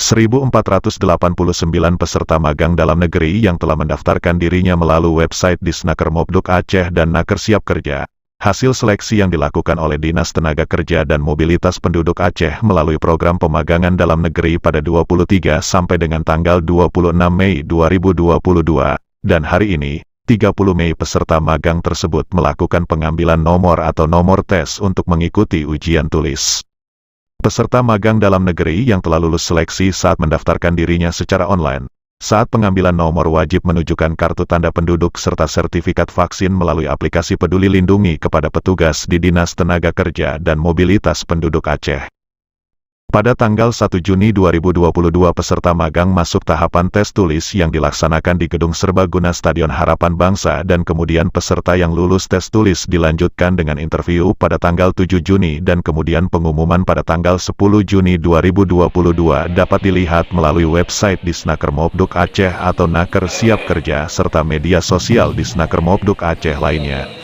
1.489 peserta magang dalam negeri yang telah mendaftarkan dirinya melalui website Disnaker Mobduk Aceh dan Naker Siap Kerja. Hasil seleksi yang dilakukan oleh Dinas Tenaga Kerja dan Mobilitas Penduduk Aceh melalui program pemagangan dalam negeri pada 23 sampai dengan tanggal 26 Mei 2022, dan hari ini, 30 Mei peserta magang tersebut melakukan pengambilan nomor atau nomor tes untuk mengikuti ujian tulis. Peserta magang dalam negeri yang telah lulus seleksi saat mendaftarkan dirinya secara online, saat pengambilan nomor wajib menunjukkan kartu tanda penduduk serta sertifikat vaksin melalui aplikasi Peduli Lindungi kepada petugas di Dinas Tenaga Kerja dan Mobilitas Penduduk Aceh. Pada tanggal 1 Juni 2022 peserta magang masuk tahapan tes tulis yang dilaksanakan di Gedung Serbaguna Stadion Harapan Bangsa dan kemudian peserta yang lulus tes tulis dilanjutkan dengan interview pada tanggal 7 Juni dan kemudian pengumuman pada tanggal 10 Juni 2022 dapat dilihat melalui website Disnaker Mobduk Aceh atau Naker Siap Kerja serta media sosial Disnaker Mobduk Aceh lainnya.